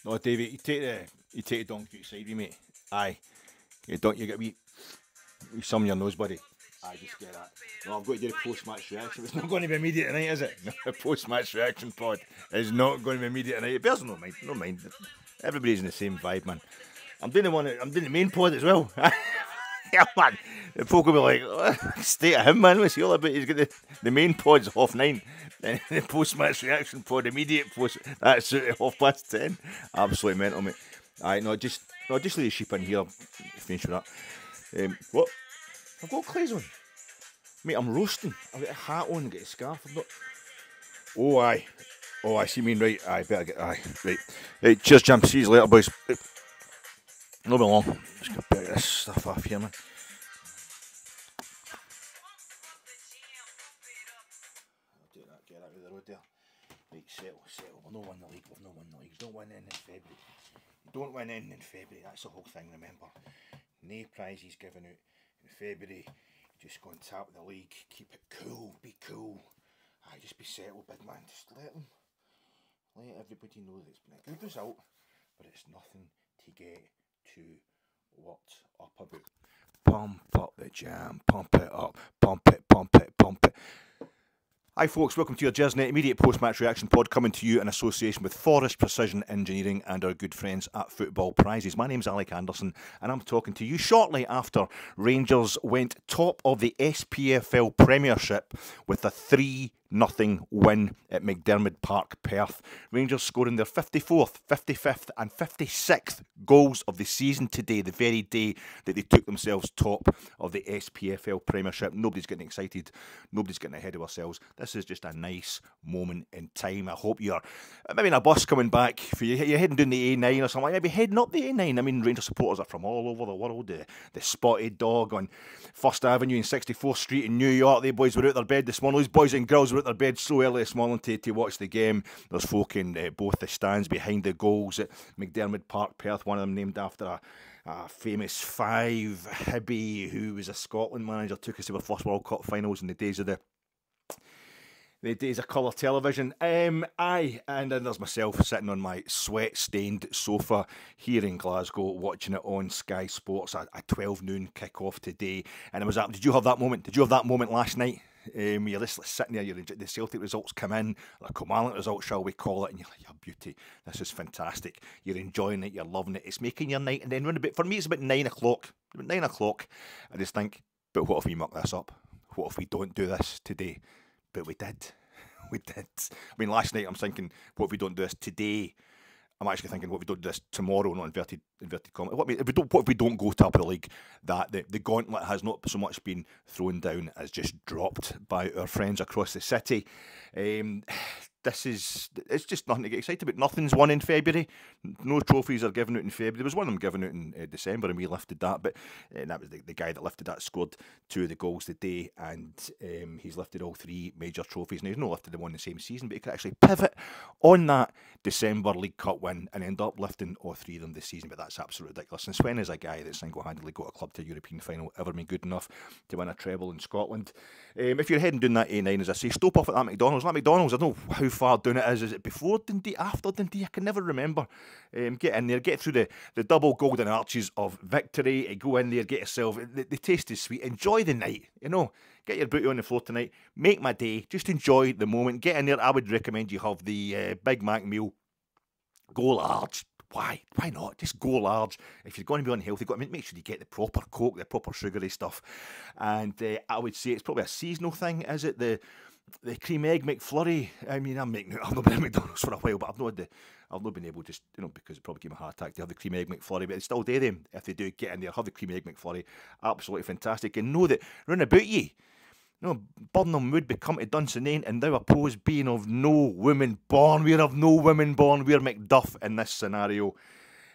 No, David, you take the donkey outside with you, mate. Aye. You don't, you get some of your nose, buddy. Aye, just get that. No, I've got to do the post-match reaction. It's not going to be immediate tonight, is it? No, the post-match reaction pod is not going to be immediate tonight. It bears no mind, no mind. Everybody's in the same vibe, man. I'm doing the main pod as well. Yeah, man. The folk will be like, oh, stay at him, man. What's he all about? He's got the main pod's 9:30. And the post-match reaction pod, immediate post, that's at 10:30. Absolutely mental, mate. Aye, just leave the sheep in here. Finish with that. What? I've got clays on. Mate, I'm roasting. I've got a hat on, got a scarf. I've got... Oh, aye. Oh, I see you mean, right. Aye, better get... Aye, right. Right, cheers, Jim. See you later, boys. No be long. Just going to pick this stuff off here, man. Get out of the road there. Right, settle. We've not won the league. Don't win in February. You don't win in February. That's the whole thing, remember. No prizes given out in February. Just go on top of the league. Keep it cool. Be cool. Aye, just be settled, big man. Just let everybody know that it's been a good result, but it's nothing to get too worked up about. Pump up the jam. Pump it up. Pump it. Hi folks, welcome to your Gersnet immediate post-match reaction pod, coming to you in association with Forest Precision Engineering and our good friends at Football Prizes. My name's Alec Anderson and I'm talking to you shortly after Rangers went top of the SPFL Premiership with a 3-0 win at McDermott Park, Perth. Rangers scoring their 54th, 55th and 56th goals of the season today, the very day that they took themselves top of the SPFL Premiership. Nobody's getting excited. Nobody's getting ahead of ourselves. This is just a nice moment in time. I hope you're maybe in a bus coming back. For you, you're heading down the A9 or something. Maybe heading up the A9. I mean, Rangers supporters are from all over the world. The Spotted Dog on First Avenue and 64th Street in New York. They boys were out their bed this morning. Those boys and girls were out their bed so early this morning to watch the game. There's folk in both the stands behind the goals at McDermott Park, Perth. One of them named after a famous five Hibby who was a Scotland manager, took us to the first World Cup finals in the days of colour television. Aye, and then there's myself sitting on my sweat-stained sofa here in Glasgow, watching it on Sky Sports, a 12 noon kick-off today. And it was that. Did you have that moment? Did you have that moment last night? You're just sitting there, the Celtic results come in, the Kilmarnock results, shall we call it, and you're like, oh, beauty, this is fantastic. You're enjoying it, you're loving it, it's making your night. And then for me, it's about 9 o'clock. About 9 o'clock, I just think, but what if we muck this up? What if we don't do this today? But we did. We did. I mean, last night I'm thinking, what if we don't do this today? I'm actually thinking, what if we don't do this tomorrow? Not inverted commas. What if we don't go top of the league? That the gauntlet has not so much been thrown down as just dropped by our friends across the city. It's just nothing to get excited about. Nothing's won in February. No trophies are given out in February. There was one of them given out in December and we lifted that, but that was the guy that lifted that scored 2 of the goals today, and he's lifted all 3 major trophies. Now, he's not lifted them on the same season, but he could actually pivot on that December League Cup win and end up lifting all 3 of them this season, but that's absolutely ridiculous. And Sven is a guy that single-handedly got a club to a European final, ever been good enough to win a treble in Scotland. If you're heading down that A9, as I say, stop off at that McDonald's. That McDonald's, I don't know how far down it is. Is it before Dundee, after Dundee? I can never remember. Get in there, get through the double golden arches of victory, go in there, get yourself, the taste is sweet, enjoy the night, get your booty on the floor tonight, make my day, just enjoy the moment, get in there. I would recommend you have the Big Mac meal, go large. Why not? Just go large. If you're going to be unhealthy, make sure you get the proper Coke, the proper sugary stuff. And I would say it's probably a seasonal thing, is it? The cream egg McFlurry. I mean, I've not been at McDonald's for a while, but I've not been able to, because it probably gave me a heart attack to have the cream egg McFlurry, but it's still do them. If they do get in there, have the cream egg McFlurry. Absolutely fantastic. And know that round about ye, Burnham would become to Dunsinane, and thou oppose being of no woman born. We're of no women born. We're Macduff in this scenario.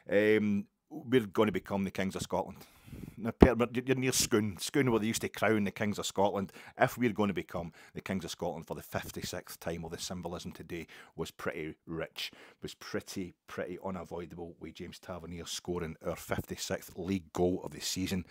We're going to become the Kings of Scotland. Now, you're near Scone where they used to crown the Kings of Scotland. If we're going to become the Kings of Scotland for the 56th time, well, the symbolism today was pretty rich, was pretty unavoidable with James Tavernier scoring our 56th league goal of the season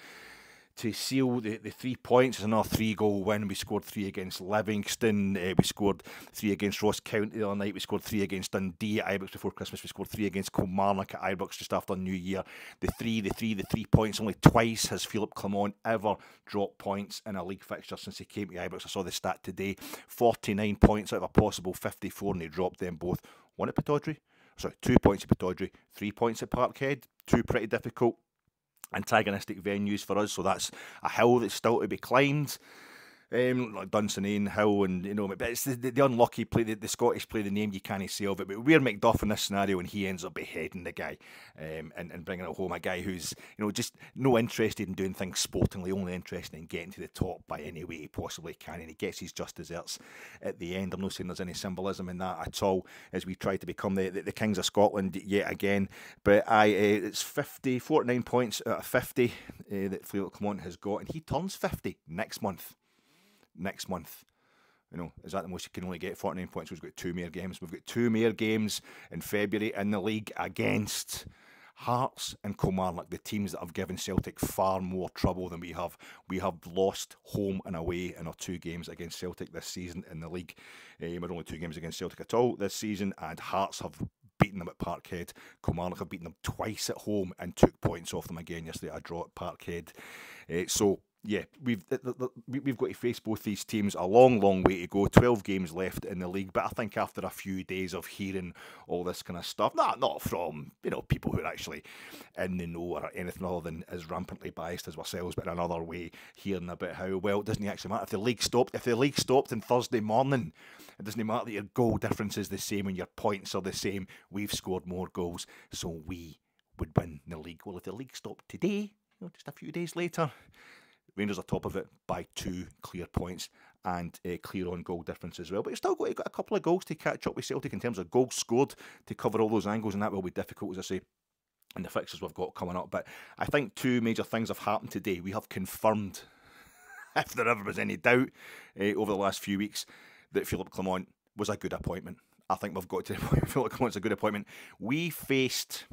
to seal the 3 points. It's another 3-goal win. We scored 3 against Livingston. We scored 3 against Ross County the other night. We scored 3 against Dundee at Ibrox before Christmas. We scored 3 against Kilmarnock at Ibrox just after New Year. The 3 points. Only twice has Philippe Clement ever dropped points in a league fixture since he came to Ibrox. I saw the stat today. 49 points out of a possible 54, and he dropped them both. 1 at Pittodrie. Sorry, 2 points at Pittodrie. 3 points at Parkhead. 2 pretty difficult antagonistic venues for us, so that's a hill that's still to be climbed. Like Dunsinane Hill, and but it's the unlucky play, the Scottish play, the name you can't say of it. But we're McDuff in this scenario, and he ends up beheading the guy, and bringing it home. A guy who's just no interested in doing things sportingly, only interested in getting to the top by any way he possibly can, and he gets his just desserts at the end. I'm not saying there's any symbolism in that at all, as we try to become the kings of Scotland yet again. But it's 49 points out of 50 that Philippe Clement has got, and he turns 50 next month. Is that the most you can only get? 49 points. We've got 2 more games. We've got 2 more games in February in the league against Hearts and Kilmarnock, the teams that have given Celtic far more trouble than we have. We have lost home and away in our 2 games against Celtic this season in the league. We're only 2 games against Celtic at all this season, and Hearts have beaten them at Parkhead. Kilmarnock have beaten them twice at home and took points off them again yesterday. A draw at Parkhead. Yeah, we've got to face both these teams. A long way to go. 12 games left in the league. But I think after a few days of hearing all this kind of stuff, not from people who are actually in the know or anything other than as rampantly biased as ourselves, but in another way, hearing about how well it doesn't actually matter if the league stopped. If the league stopped on Thursday morning, it doesn't matter that your goal difference is the same and your points are the same. We've scored more goals, so we would win the league. Well, if the league stopped today, just a few days later, Rangers are top of it by 2 clear points and clear on goal difference as well. But you've still got a couple of goals to catch up with Celtic in terms of goals scored to cover all those angles, and that will be difficult, as I say, in the fixtures we've got coming up. But I think 2 major things have happened today. We have confirmed, if there ever was any doubt over the last few weeks, that Philippe Clement was a good appointment. I think we've got to the point Philippe Clement's a good appointment. We faced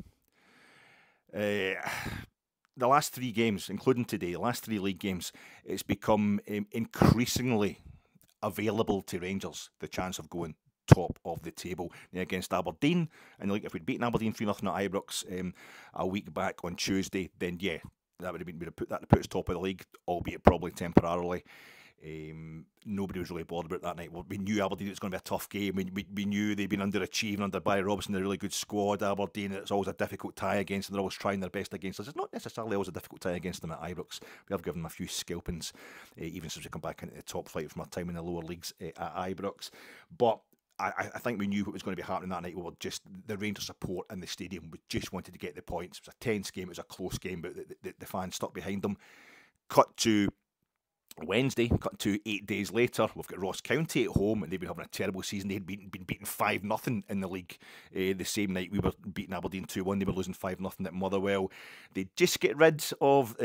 the last 3 games, including today, the last 3 league games, it's become increasingly available to Rangers the chance of going top of the table. Against Aberdeen, and if we'd beaten Aberdeen 3-0 at Ibrox a week back on Tuesday, then yeah, that would have been put us top of the league, albeit probably temporarily. Nobody was really bothered about that night. Well, we knew Aberdeen, it was going to be a tough game. We knew they'd been underachieving under Barry Robson, a really good squad. Aberdeen, it's always a difficult tie against them. They're always trying their best against us. It's not necessarily always a difficult tie against them at Ibrox. We have given them a few scalpings, even since we come back into the top flight from our time in the lower leagues at Ibrox. But I think we knew what was going to be happening that night. We were just the Rangers support in the stadium. We just wanted to get the points. It was a tense game. It was a close game, but the fans stuck behind them. Cut to Wednesday, 8 days later, we've got Ross County at home, and they've been having a terrible season. They'd been beaten 5-0 in the league. The same night we were beating Aberdeen 2-1, they were losing 5-0 at Motherwell. They just get rid of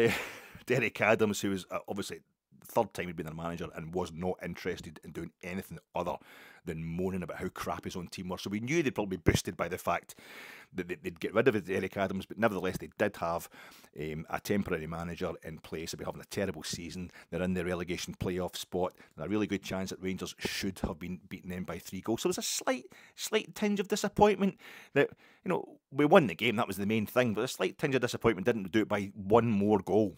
Derek Adams, who was obviously the 3rd time he'd been their manager and was not interested in doing anything other than moaning about how crap his own team were. So we knew they'd probably be boosted by the fact that they'd get rid of Eric Adams, but nevertheless they did have a temporary manager in place. They'll be having a terrible season. They're in the relegation playoff spot, and a really good chance that Rangers should have been beaten them by 3 goals. So there's a slight tinge of disappointment that, we won the game, that was the main thing, but a slight tinge of disappointment didn't do it by 1 more goal.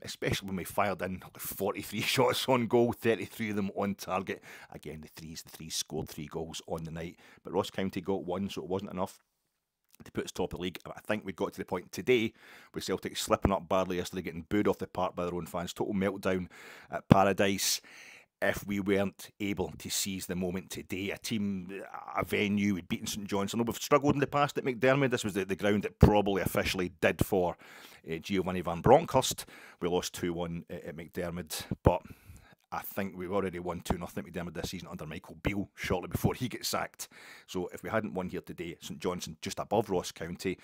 Especially when we fired in 43 shots on goal, 33 of them on target. Again, the threes scored 3 goals on the night, but Ross County got 1, so it wasn't enough to put us top of the league. I think we got to the point today with Celtic slipping up badly yesterday, getting booed off the park by their own fans. Total meltdown at Paradise. If we weren't able to seize the moment today, a venue, we'd beaten St Johnstone. I know we've struggled in the past at McDermott. This was the ground that probably officially did for Giovanni Van Bronckhorst. We lost 2-1 at McDermott, but I think we've already won 2-0 at McDermott this season under Michael Beale shortly before he gets sacked. So if we hadn't won here today, St Johnstone just above Ross County,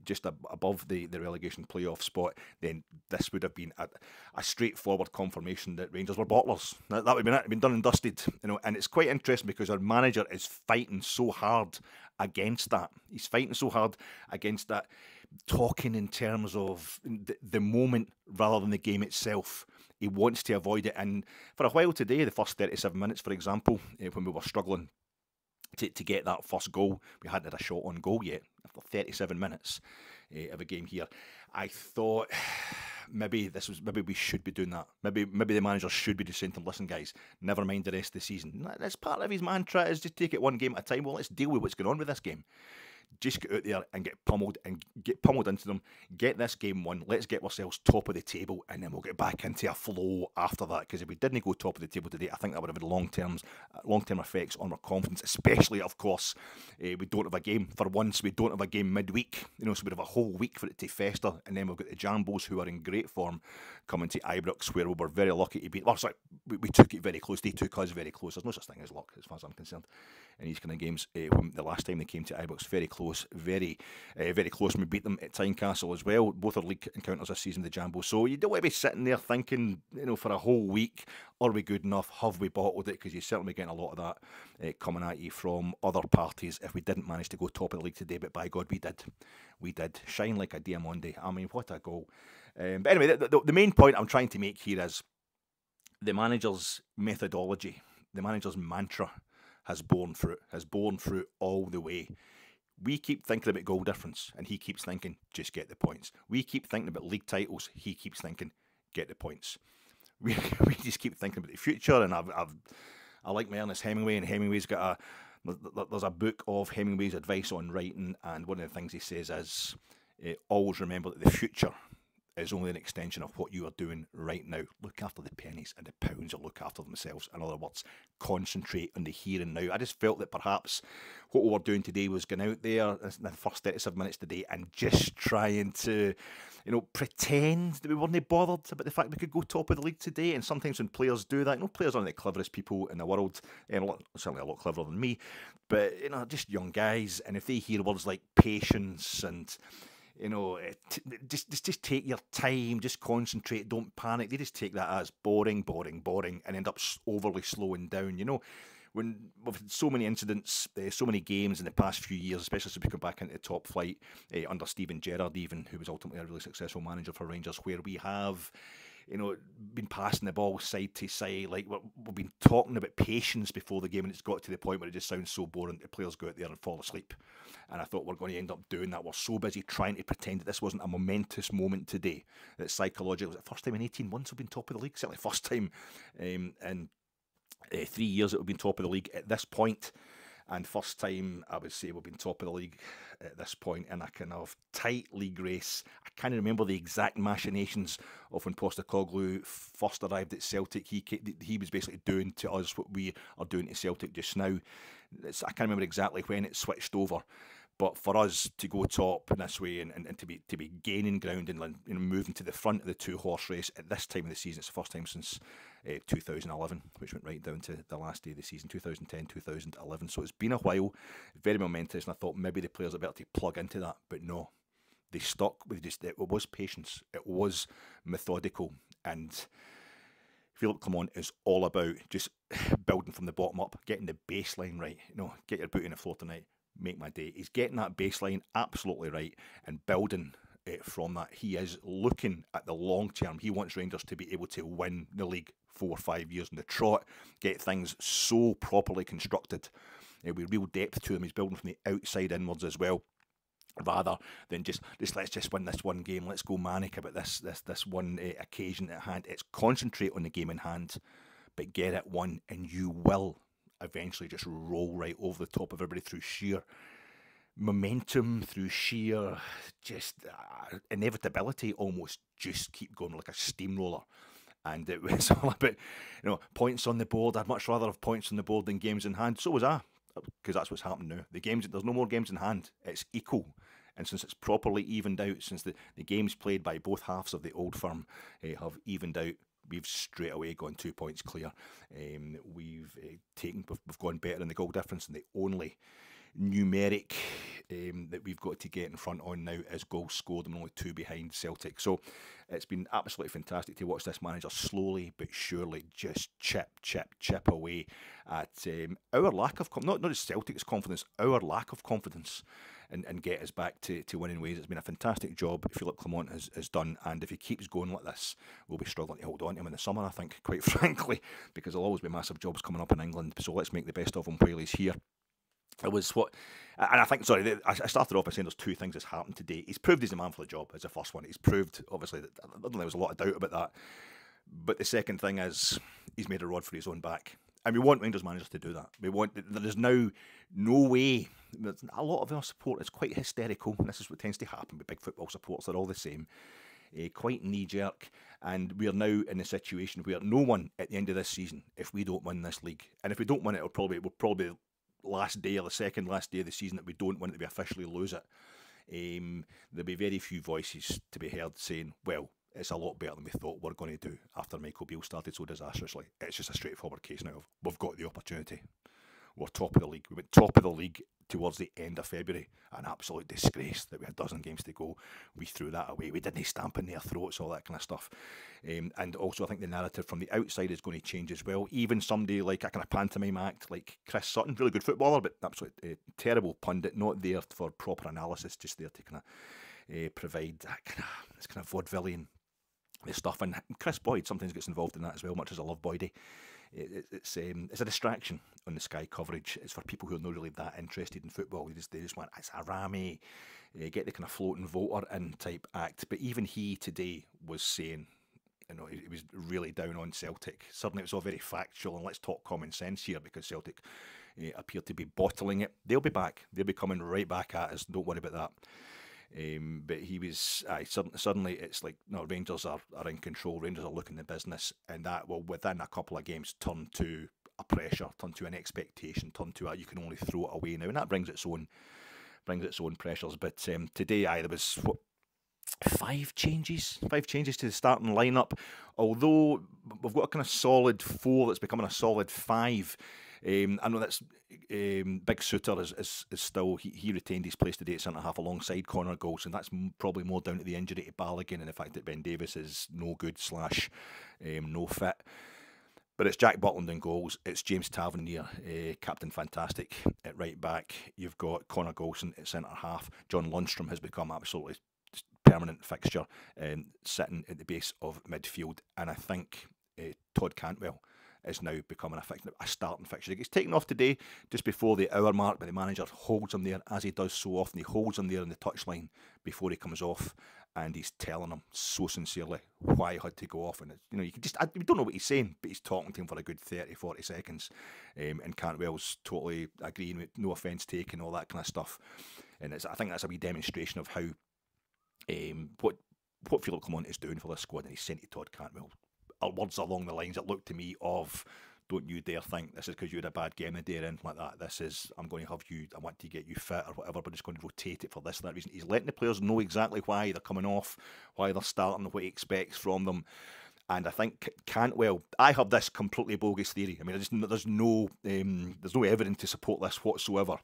just above the relegation playoff spot, then this would have been a straightforward confirmation that Rangers were bottlers. That would have been it. It'd been done and dusted, And it's quite interesting because our manager is fighting so hard against that. He's fighting so hard against that, talking in terms of the moment rather than the game itself. He wants to avoid it, and for a while today, the first 37 minutes, for example, when we were struggling to get that first goal, we hadn't had a shot on goal yet. After 37 minutes of a game here, I thought maybe we should be doing that. Maybe the manager should be just saying to them, listen guys, never mind the rest of the season. That's part of his mantra, is just take it one game at a time. Well, let's deal with what's going on with this game. Just get out there and get pummeled into them. Get this game won. Let's get ourselves top of the table, and then we'll get back into a flow after that. Because if we didn't go top of the table today, I think that would have had long-term effects on our confidence. Especially, of course, we don't have a game for once. We don't have a game midweek. So we'd have a whole week for it to fester, and then we've got the Jambos, who are in great form, coming to Ibrox, where we were very lucky to beat. Well, sorry, we took it very close. They took us very close. There's no such thing as luck, as far as I'm concerned, in these kind of games. The last time they came to Ibrox, very close. Very close. And we beat them at Tynecastle as well. Both are league encounters this season, the Jambos. So you don't want to be sitting there thinking, for a whole week, are we good enough? Have we bottled it? Because you're certainly getting a lot of that coming at you from other parties if we didn't manage to go top of the league today. But by God, we did. We did. Shine like a Diamante. I mean, what a goal. But anyway, the main point I'm trying to make here is the manager's methodology, the manager's mantra has borne fruit all the way. We keep thinking about goal difference, and he keeps thinking, just get the points. We keep thinking about league titles, he keeps thinking, get the points. We just keep thinking about the future, and I like my Ernest Hemingway, and Hemingway's got there's a book of Hemingway's advice on writing, and one of the things he says is, always remember that the future is only an extension of what you are doing right now. Look after the pennies, and the pounds will look after themselves. In other words, concentrate on the here and now. I just felt that perhaps what we were doing today was going out there in the first 37 minutes today and just trying to, pretend that we weren't bothered about the fact we could go top of the league today. And sometimes when players do that, players aren't the cleverest people in the world, certainly a lot cleverer than me, but just young guys. And if they hear words like patience and just take your time, just concentrate, don't panic. They just take that as boring, and end up overly slowing down. When we've had so many incidents, so many games in the past few years, especially since we come back into the top flight under Steven Gerrard, even, who was ultimately a really successful manager for Rangers, where we have been passing the ball side to side. Like we've been talking about patience before the game, and it's got to the point where it just sounds so boring that players go out there and fall asleep. And I thought we're going to end up doing that. We're so busy trying to pretend that this wasn't a momentous moment today, that psychologically, it was the first time in 18 months we've been top of the league, certainly first time in 3 years that we've been top of the league at this point. And first time, I would say, we've been top of the league at this point in a kind of tight league race. I can't remember the exact machinations of when Postecoglou first arrived at Celtic. He was basically doing to us what we are doing to Celtic just now. I can't remember exactly when it switched over. But for us to go top in this way and to be gaining ground and moving to the front of the two-horse race at this time of the season, it's the first time since 2011, which went right down to the last day of the season, 2010, 2011. So it's been a while, very momentous, and I thought maybe the players are better to plug into that, but no. They stuck with it was patience, it was methodical, and Philip Clement is all about just building from the bottom up, getting the baseline right. Get your boot in the floor tonight. Make my day. He's getting that baseline absolutely right and building from that. He is looking at the long term. He wants Rangers to be able to win the league 4 or 5 years in the trot, get things so properly constructed with real depth to them. He's building from the outside inwards as well, rather than just let's just win this one game. Let's go manic about this one occasion at hand. It's concentrate on the game in hand, but get it won, and you will eventually just roll right over the top of everybody through sheer momentum, through sheer just inevitability, almost just keep going like a steamroller. And it was all about points on the board. I'd much rather have points on the board than games in hand. So was I, because that's what's happened now. There's no more games in hand. It's equal. And since it's properly evened out, since the games played by both halves of the old firm have evened out, we've straight away gone 2 points clear. We've gone better in the goal difference, and the only numeric that we've got to get in front on now is goals scored, and we're only 2 behind Celtic. So it's been absolutely fantastic to watch this manager slowly but surely just chip away at our lack of not just Celtic's confidence, our lack of confidence, and get us back to winning ways. It's been a fantastic job Philippe Clement has done, and if he keeps going like this, we'll be struggling to hold on to him in the summer, I think, quite frankly, because there'll always be massive jobs coming up in England. So let's make the best of him while he's here. It was and I think, I started off by saying there's 2 things that's happened today. He's proved he's the man for the job, as the first one. He's proved, obviously, that I don't think there was a lot of doubt about that. But the second thing is, he's made a rod for his own back. And we want Rangers managers to do that. There is now no way. A lot of our support is quite hysterical, and this is what tends to happen with big football supporters. They're all the same. Quite knee-jerk, and we are now in a situation where no one at the end of this season, if we don't win this league, and if we don't win it, we'll probably last day or the second last day of the season that we don't win it, that we officially lose it, there'll be very few voices to be heard saying, well, it's a lot better than we thought we're going to do after Michael Beale started so disastrously. It's just a straightforward case now of we've got the opportunity. We're top of the league. We went top of the league towards the end of February. An absolute disgrace that we had a dozen games to go. We threw that away. We didn't stamp in their throats, all that kind of stuff. And also, I think the narrative from the outside is going to change as well. Even somebody like a kind of pantomime act like Chris Sutton, really good footballer, but absolutely terrible pundit, not there for proper analysis, just there to kind of provide this kind of vaudevillian stuff. And Chris Boyd sometimes gets involved in that as well, much as I love Boydie. It's a distraction on the Sky coverage. It's for people who are not really that interested in football. They just want, it's a rammy, get the kind of floating voter in type act. But even he today was saying, he was really down on Celtic. Suddenly it was all very factual, and let's talk common sense here, because Celtic appear to be bottling it. They'll be back. They'll be coming right back at us. Don't worry about that. But he was suddenly it's like, no, Rangers are in control. Rangers are looking the business, and that will within a couple of games turn to a pressure, turn to an expectation, turn to a you can only throw it away now, and that brings its own pressures. But today, there was 5 changes to the starting lineup. Although we've got a kind of solid 4 that's becoming a solid 5. I know that's Big Suter is still, he retained his place today at centre-half alongside Connor Golson. That's probably more down to the injury to Balogun and the fact that Ben Davies is no good / no fit. But it's Jack Butland in goals. It's James Tavernier, Captain Fantastic at right back. You've got Connor Golson at centre-half. John Lundstrom has become absolutely permanent fixture, sitting at the base of midfield. And I think Todd Cantwell is now becoming a starting fixture. He gets taken off today just before the hour mark, but the manager holds him there, as he does so often. He holds him there in the touchline before he comes off, and he's telling him so sincerely why he had to go off. And you can just, we don't know what he's saying, but he's talking to him for a good 30-40 seconds, and Cantwell's totally agreeing with no offence taken, all that kind of stuff. And I think that's a wee demonstration of how what Philippe Clement is doing for this squad, and he's saying to Todd Cantwell words along the lines that look to me of, don't you dare think this is because you had a bad game the day or anything like that. This is, I'm going to have you, I want to get you fit or whatever, but just going to rotate it for this or that reason. He's letting the players know exactly why they're coming off, why they're starting, what he expects from them. And I think Cantwell, I have this completely bogus theory. I mean, there's no evidence to support this whatsoever.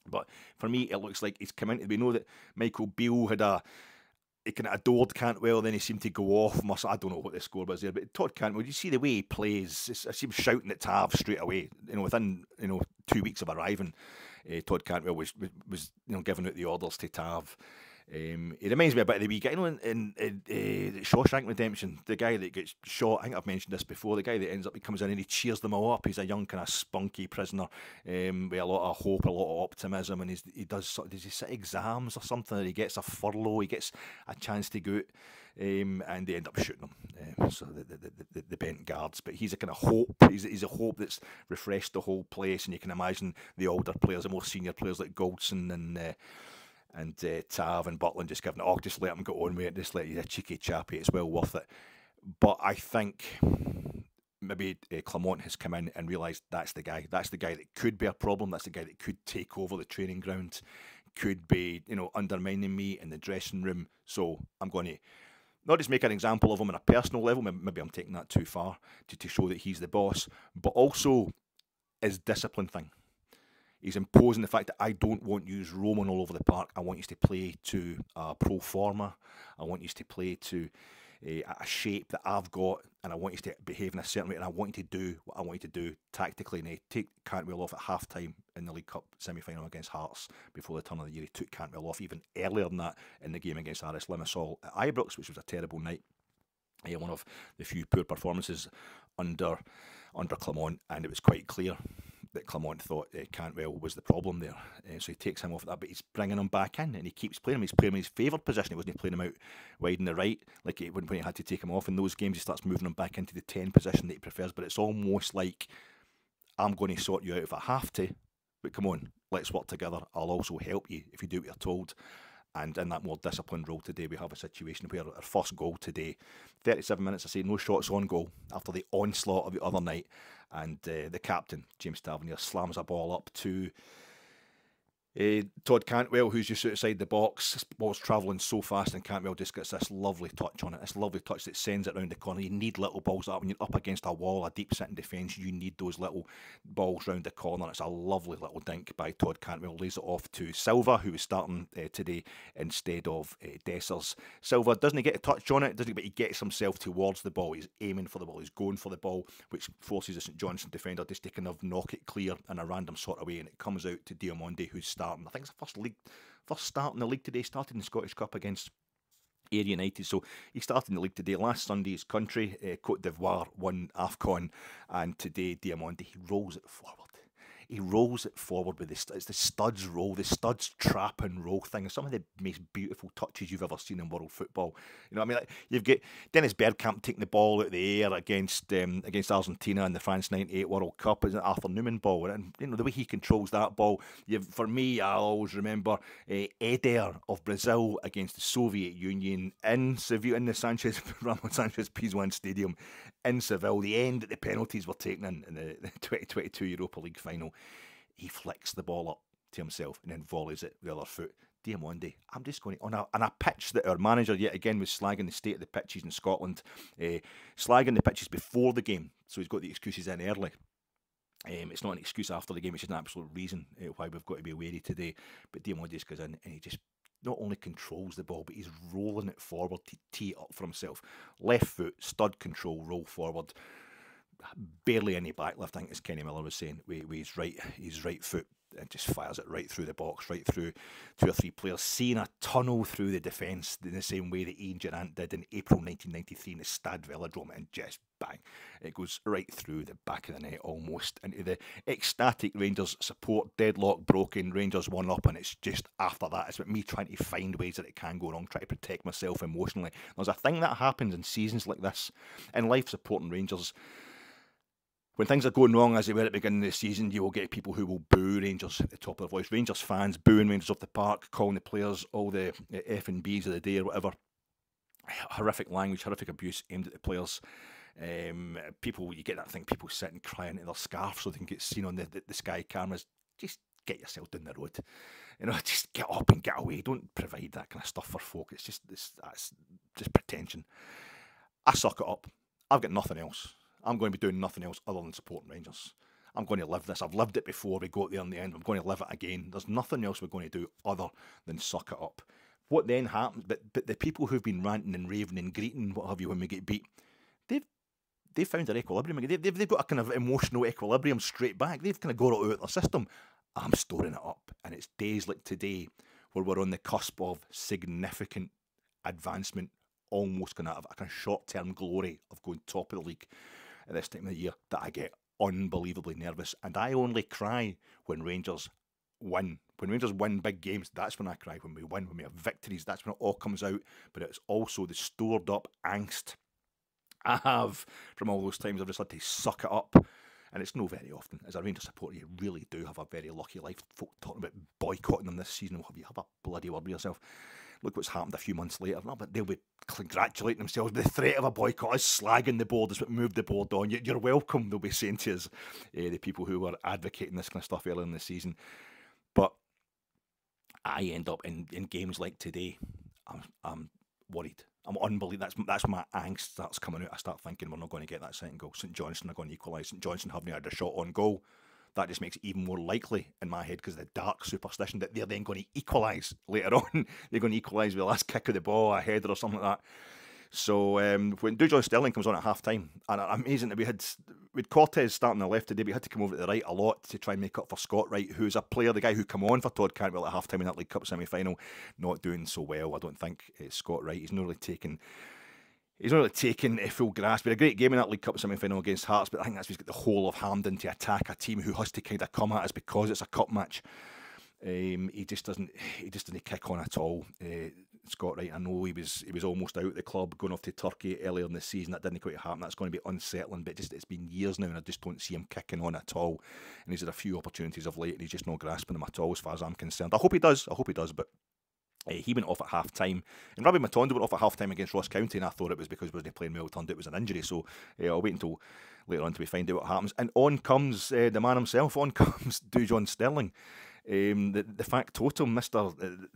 But for me, it looks like he's come into, we know that Michael Beale he kind of adored Cantwell, then he seemed to go off. I don't know what the score was there, but Todd Cantwell, you see the way he plays. I see him shouting at Tav straight away. Within 2 weeks of arriving, Todd Cantwell was giving out the orders to Tav. He reminds me a bit of the wee guy, in Shawshank Redemption, the guy that gets shot. I think I've mentioned this before. The guy that ends up, he comes in and he cheers them all up. He's a young kind of spunky prisoner with a lot of hope, a lot of optimism, and he does he sit exams or something? Or he gets a furlough, he gets a chance to go out, and they end up shooting him. So the bent guards, but he's a kind of hope. He's a hope that's refreshed the whole place, and you can imagine the older players, the more senior players like Goldson and Tav and Butland just giving it, just let him go on with it, just let you a cheeky chappy, it's well worth it. But I think maybe Clement has come in and realised that's the guy that could be a problem, that's the guy that could take over the training ground, could be, undermining me in the dressing room, so I'm going to not just make an example of him on a personal level, maybe I'm taking that too far to show that he's the boss, but also his discipline thing. He's imposing the fact that I don't want you roaming all over the park. I want you to play to a pro forma. I want you to play to a shape that I've got, and I want you to behave in a certain way, and I want you to do what I want you to do tactically. And he take Cantwell off at half-time in the League Cup semi-final against Hearts before the turn of the year. He took Cantwell off even earlier than that in the game against Aris Limassol at Ibrox, which was a terrible night. One of the few poor performances under Clement, and it was quite clear that Clement thought Cantwell was the problem there. So he takes him off at that, but he's bringing him back in, and he keeps playing him. He's playing him in his favoured position. He wasn't playing him out wide in the right, like when he had to take him off. In those games, he starts moving him back into the 10 position that he prefers, but it's almost like, I'm going to sort you out if I have to, but come on, let's work together. I'll also help you if you do what you're told. And in that more disciplined role today, we have a situation where our first goal today, 37 minutes, I say, no shots on goal after the onslaught of the other night. And the captain, James Tavernier, slams a ball up to Todd Cantwell, who's just outside the box. This ball's travelling so fast, and Cantwell just gets this lovely touch on it. This lovely touch that sends it round the corner. You need little balls like that when you're up against a wall, a deep-sitting defence. You need those little balls round the corner. It's a lovely little dink by Todd Cantwell. Lays it off to Silva, who is starting today instead of Dessers. Silva doesn't get a touch on it, doesn't he? But he gets himself towards the ball. He's aiming for the ball. He's going for the ball, which forces the St Johnstone defender just to kind of knock it clear in a random sort of way, and it comes out to Diamondi, who's starting. I think it's the first start in the league today. Started in the Scottish Cup against Ayr United, so he started in the league today. Last Sunday, his country, Côte d'Ivoire, won AFCON, and today Diamondi, he rolls it forward. He rolls it forward with this. It's the studs roll, the studs trap and roll thing. It's some of the most beautiful touches you've ever seen in world football. You know what I mean? Like, you've got Dennis Bergkamp taking the ball out of the air against Argentina in the France '98 World Cup. It's an Arthur Newman ball, and you know the way he controls that ball. For me, I always remember Eder of Brazil against the Soviet Union in Seville, in the Ramon Sanchez Pizjuan Stadium in Seville. The end that the penalties were taken in the 2022 Europa League final. He flicks the ball up to himself and then volleys it with the other foot. Diamondi, I'm just going to, on a pitch that our manager yet again was slagging the state of the pitches in Scotland, slagging the pitches before the game, so he's got the excuses in early. It's not an excuse after the game, it's just an absolute reason why we've got to be wary today. But Diamondi just goes in and he just not only controls the ball, but he's rolling it forward to tee it up for himself. Left foot, stud control, roll forward. Barely any backlift, I think, as Kenny Miller was saying, with his right foot, and just fires it right through the box, right through 2 or 3 players, seeing a tunnel through the defence in the same way that Ian Durrant did in April 1993 in the Stade Velodrome, and just bang, it goes right through the back of the net, almost into the ecstatic Rangers support. Deadlock broken, Rangers 1 up, and it's just after that, it's about me trying to find ways that it can go wrong, try to protect myself emotionally. There's a thing that happens in seasons like this, in life supporting Rangers. When things are going wrong, as they were at the beginning of the season, you will get people who will boo Rangers at the top of their voice. Rangers fans booing Rangers off the park, calling the players all the F and Bs of the day or whatever. Horrific language, horrific abuse aimed at the players. People, you get that thing, people sitting crying in their scarf so they can get seen on the Sky cameras. Just get yourself down the road. You know, just get up and get away. Don't provide that kind of stuff for folk. It's just that's just pretension. I suck it up. I've got nothing else. I'm going to be doing nothing else other than supporting Rangers. I'm going to live this. I've lived it before. We got there in the end. I'm going to live it again. There's nothing else we're going to do other than suck it up. What then happens? But the people who've been ranting and raving and greeting, what have you, when we get beat, they've found their equilibrium. They've got a kind of emotional equilibrium straight back. They've kind of got it out of their system. I'm storing it up. And it's days like today where we're on the cusp of significant advancement, almost kind of a kind of short-term glory of going top of the league at this time of the year, that I get unbelievably nervous. And I only cry when Rangers win. When Rangers win big games, that's when I cry. When we win, when we have victories, that's when it all comes out. But it's also the stored up angst I have from all those times I've just had to suck it up. And it's no very often. As a Rangers supporter, you really do have a very lucky life. Folk talking about boycotting them this season. Well, you have a bloody word with yourself. Look what's happened a few months later. No, but they'll be congratulating themselves with the threat of a boycott. Is slagging the board. Is what moved the board on. You're welcome, they'll be saying to us, the people who were advocating this kind of stuff earlier in the season. But I end up in games like today, I'm worried. I'm unbelievable. That's my angst starts coming out. I start thinking we're not going to get that second goal. St Johnstone are going to equalise. St Johnstone haven't had a shot on goal. That just makes it even more likely in my head, because the dark superstition that they're then going to equalise later on. They're going to equalise with the last kick of the ball, a header or something like that. So when Dujon Sterling comes on at half time, and amazing that we had Cortez starting on the left today, but we had to come over to the right a lot to try and make up for Scott Wright, who's a player, the guy who come on for Todd Cantwell at half time in that League Cup semi final, not doing so well. I don't think Scott Wright. He's not really taking a full grasp. He had a great game in that League Cup semi-final against Hearts, but I think that's he's got the whole of Hampden to attack a team who has to kind of come at us because it's a cup match. He just doesn't kick on at all. Scott Wright, I know he was almost out of the club, going off to Turkey earlier in the season. That didn't quite happen. That's going to be unsettling, but it's been years now, and I just don't see him kicking on at all. And he's had a few opportunities of late, and he's just not grasping them at all, as far as I'm concerned. I hope he does, but he went off at half time, and Robbie Matondo went off at half time against Ross County, and I thought it was because he wasn't playing well. It turned out it was an injury, so I'll wait until later on till we find out what happens. And on comes the man himself, on comes Dujon Sterling. The factotum, Mr.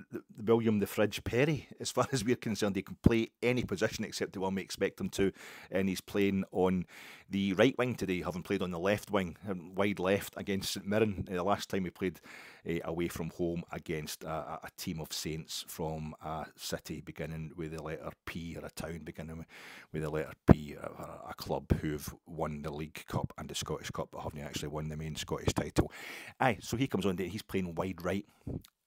William the Fridge Perry, as far as we're concerned. He can play any position except the one we expect him to, and he's playing on the right wing today, having played on the left wing, wide left against St Mirren. The last time we played away from home against a team of Saints from a city beginning with the letter P, or a town beginning with the letter P, a club who've won the League Cup and the Scottish Cup but haven't actually won the main Scottish title. So he comes on, he's playing wide right,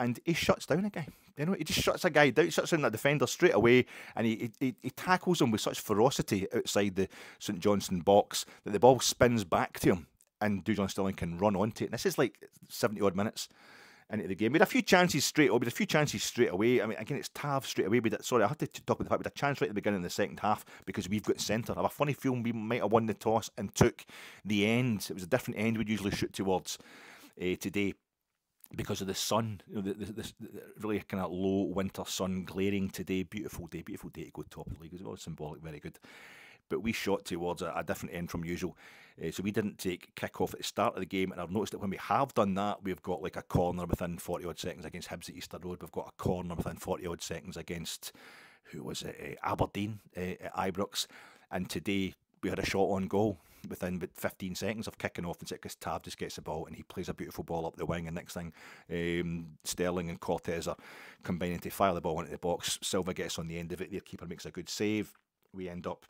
and he shuts down a guy. He just shuts a guy down. He shuts down that defender straight away, and he tackles him with such ferocity outside the St Johnstone box that the ball spins back to him, and Dujon Sterling can run onto it. And this is like 70-odd minutes into the game. We had a few chances straight away. I mean, again, it's Tav straight away. I have to talk about the fact we had a chance right at the beginning of the second half because we've got centre. I have a funny feeling we might have won the toss and took the end. It was a different end we'd usually shoot towards today, because of the sun, the really kind of low winter sun glaring today. Beautiful day to go top of the league as well. Symbolic, very good. But we shot towards a different end from usual. So we didn't take kick-off at the start of the game, and I've noticed that when we have done that, we've got like a corner within 40-odd seconds against Hibs at Easter Road. We've got a corner within 40-odd seconds against, who was it, Aberdeen at Ibrox. And today we had a shot on goal within about 15 seconds of kicking off, and because Tav just gets the ball and he plays a beautiful ball up the wing, and next thing Sterling and Cortez are combining to fire the ball into the box. Silva gets on the end of it, their keeper makes a good save. We end up,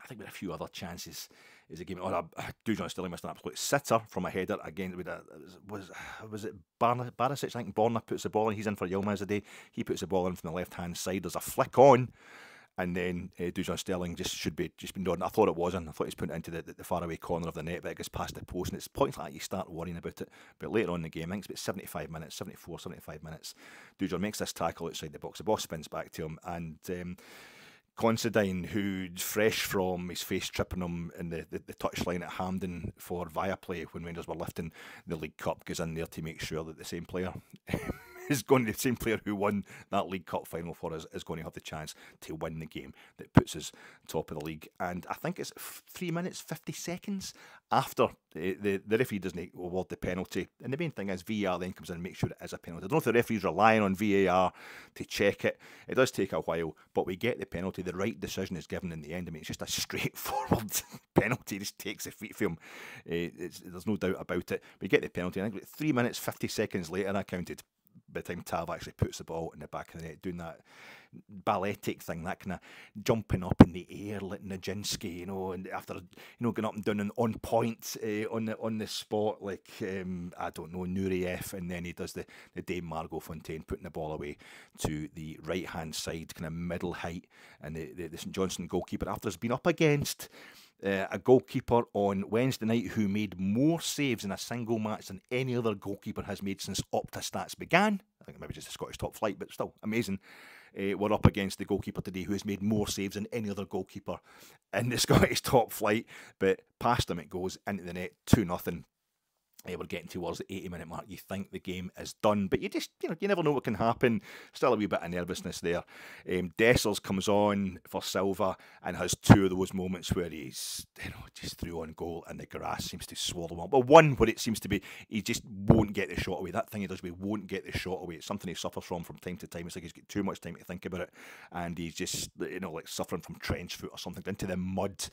I think, with a few other chances as a game. Dujon Sterling missed an absolute sitter from a header again. With was it Barisic? I think Borna puts the ball in. He's in for Yilmaz today. He puts the ball in from the left hand side. There's a flick on, and then Dujon Sterling just been done. I thought it wasn't. I thought he's put it into the faraway corner of the net, but it gets past the post, and it's points like that you start worrying about it. But later on in the game, I think it's about 75 minutes, Dujon makes this tackle outside the box. The ball spins back to him, and Considine, who's fresh from his face tripping him in the touchline at Hampden for Viaplay when Rangers were lifting the League Cup, goes in there to make sure that the same player the same player who won that League Cup final for us is going to have the chance to win the game that puts us top of the league. And I think it's 3 minutes 50 seconds after the referee doesn't award the penalty. And the main thing is VAR then comes in and makes sure it is a penalty. I don't know if the referee's relying on VAR to check it. It does take a while, but we get the penalty. The right decision is given in the end. I mean, it's just a straightforward penalty. It just takes the feet from him. There's no doubt about it. We get the penalty. I think 3 minutes 50 seconds later, I counted, by the time Tav actually puts the ball in the back of the net, doing that balletic thing, that kind of jumping up in the air like Nijinsky, and after going up and down and on point on the spot like I don't know, Nureyev, and then he does the Dame Margot Fontaine, putting the ball away to the right hand side, kind of middle height, and the St Johnstone goalkeeper, after has been up against a goalkeeper on Wednesday night who made more saves in a single match than any other goalkeeper has made since Opta Stats began. I think maybe just a Scottish top flight, but still amazing. We're up against the goalkeeper today who has made more saves than any other goalkeeper in the Scottish top flight, but past him it goes into the net, 2-0. We're getting towards the 80-minute mark. You think the game is done, but you just, you never know what can happen. Still a wee bit of nervousness there. Dessers comes on for Silva and has two of those moments where he's, just through on goal and the grass seems to swallow him up. But one where it seems to be he just won't get the shot away. That thing he does, we won't get the shot away. It's something he suffers from time to time. It's like he's got too much time to think about it, and he's just, like suffering from trench foot or something into the mud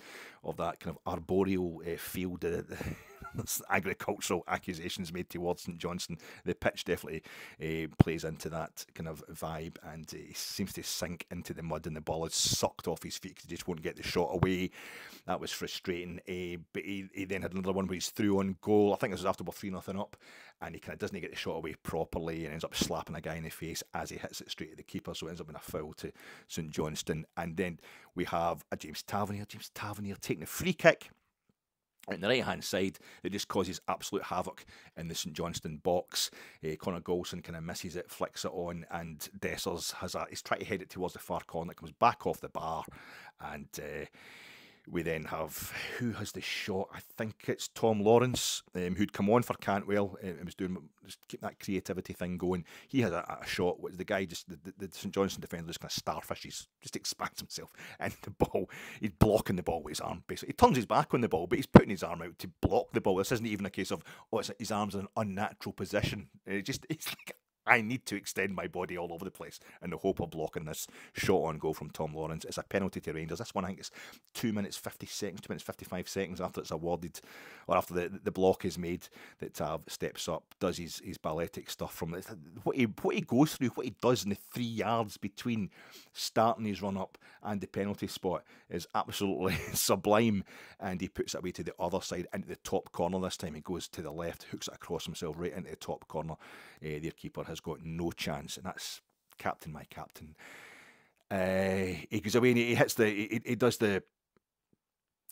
of that kind of arboreal field. Agricultural accusations made towards St Johnstone. The pitch definitely plays into that kind of vibe, and he seems to sink into the mud, and the ball is sucked off his feet because he just won't get the shot away. That was frustrating. But he then had another one where he's through on goal. I think this was after we're 3-0 up, and he kind of doesn't get the shot away properly and ends up slapping a guy in the face as he hits it straight at the keeper, so it ends up being a foul to St Johnstone. And then we have a James Tavernier taking a free kick on the right-hand side that just causes absolute havoc in the St Johnstone box. Connor Golson kind of misses it, flicks it on, and Dessers he's trying to head it towards the far corner. It comes back off the bar, and we then have, who has the shot? I think it's Tom Lawrence, who'd come on for Cantwell and was doing, just keep that creativity thing going. He has a shot, which the guy just, the St Johnstone defender just kind of starfishes, just expands himself into the ball. He's blocking the ball with his arm, basically. He turns his back on the ball, but he's putting his arm out to block the ball. This isn't even a case of, his arm's in an unnatural position. It's like, I need to extend my body all over the place in the hope of blocking this shot on goal from Tom Lawrence. It's a penalty to Rangers. This one, I think it's 2 minutes 50 seconds, 2 minutes 55 seconds after it's awarded, or after the block is made, that Tav steps up, does his balletic stuff from what he goes through, what he does in the 3 yards between starting his run up and the penalty spot is absolutely sublime. And he puts it away to the other side into the top corner this time. He goes to the left, hooks it across himself right into the top corner. Their keeper has got no chance, and that's my captain. He goes away and he hits he does the,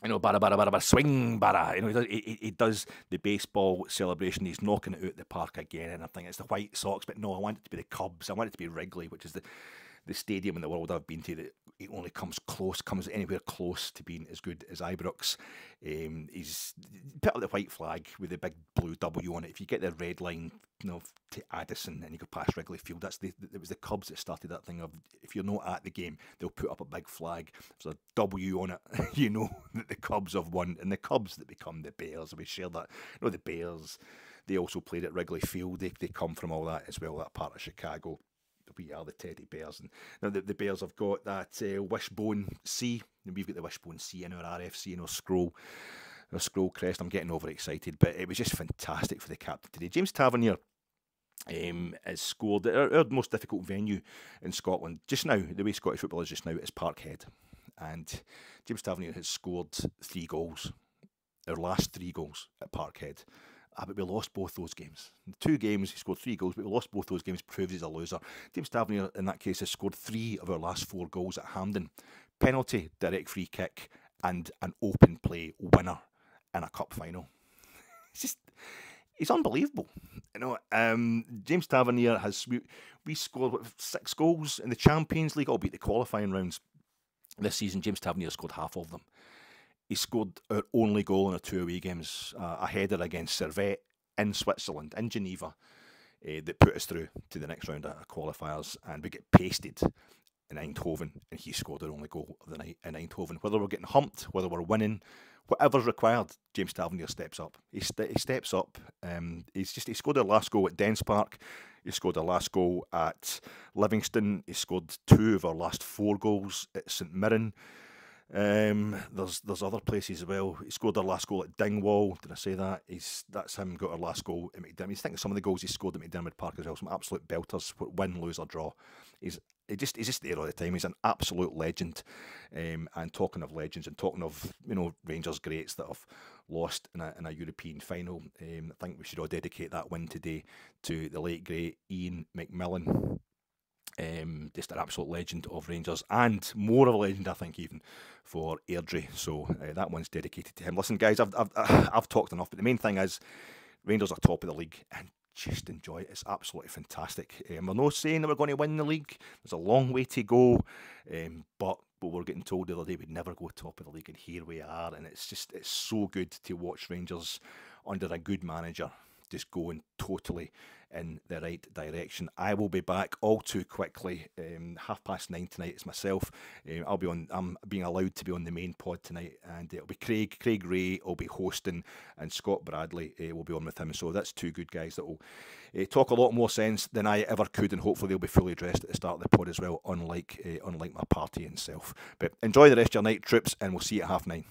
bara, swing, bara. He does the baseball celebration. He's knocking it out the park again, and I think it's the White Sox, but no, I want it to be the Cubs. I want it to be Wrigley, which is the stadium in the world I've been to that it only comes anywhere close to being as good as Ibrox. He's put up the white flag with the big blue W on it. If you get the red line, to Addison and you go past Wrigley Field, it was the Cubs that started that thing of, if you're not at the game, they'll put up a big flag. There's a W on it. You know that the Cubs have won, and the Cubs that become the Bears. We share that. The Bears, they also played at Wrigley Field. They come from all that as well, that part of Chicago. We are the Teddy Bears, and now the Bears have got that wishbone C, and we've got the wishbone C in our RFC and our scroll crest. I'm getting overexcited, but it was just fantastic for the captain today. James Tavernier has scored at our most difficult venue in Scotland just now. The way Scottish football is just now is Parkhead, and James Tavernier has scored 3 goals. Our last 3 goals at Parkhead. But we lost both those games. In 2 games, he scored 3 goals, but we lost both those games, proves he's a loser. James Tavernier, in that case, has scored 3 of our last 4 goals at Hampden. Penalty, direct free kick, and an open play winner in a cup final. He's unbelievable. James Tavernier we scored 6 goals in the Champions League, albeit the qualifying rounds this season. James Tavernier scored half of them. He scored our only goal in our 2 away games, a header against Servette in Switzerland, in Geneva, that put us through to the next round of qualifiers, and we get pasted in Eindhoven, and he scored our only goal of the night in Eindhoven. Whether we're getting humped, whether we're winning, whatever's required, James Tavernier steps up. He steps up. He scored our last goal at Dens Park. He scored our last goal at Livingston. He scored 2 of our last 4 goals at St Mirren. There's other places as well. He scored our last goal at Dingwall. Did I say that? That's him got our last goal at McDermott. He's thinking some of the goals he scored at McDermott Park as well. Some absolute belters. Win, lose or draw. He's just there all the time. He's an absolute legend. And talking of legends, and talking of Rangers greats that have lost in a European final, I think we should all dedicate that win today to the late great Ian McMillan. Just an absolute legend of Rangers, and more of a legend, I think, even for Airdrie. So that one's dedicated to him. Listen, guys, I've talked enough, but the main thing is Rangers are top of the league, and just enjoy it. It's absolutely fantastic. We're not saying that we're going to win the league. There's a long way to go, but we're getting told the other day we'd never go top of the league, and here we are. And it's so good to watch Rangers under a good manager. just going totally in the right direction. I will be back all too quickly. 9:30 tonight. It's myself. I'm being allowed to be on the main pod tonight, and it'll be Craig Ray will be hosting, and Scott Bradley will be on with him. So that's two good guys that will talk a lot more sense than I ever could, and hopefully they'll be fully dressed at the start of the pod as well, unlike my partying self. But enjoy the rest of your night, troops, and we'll see you at 9:30.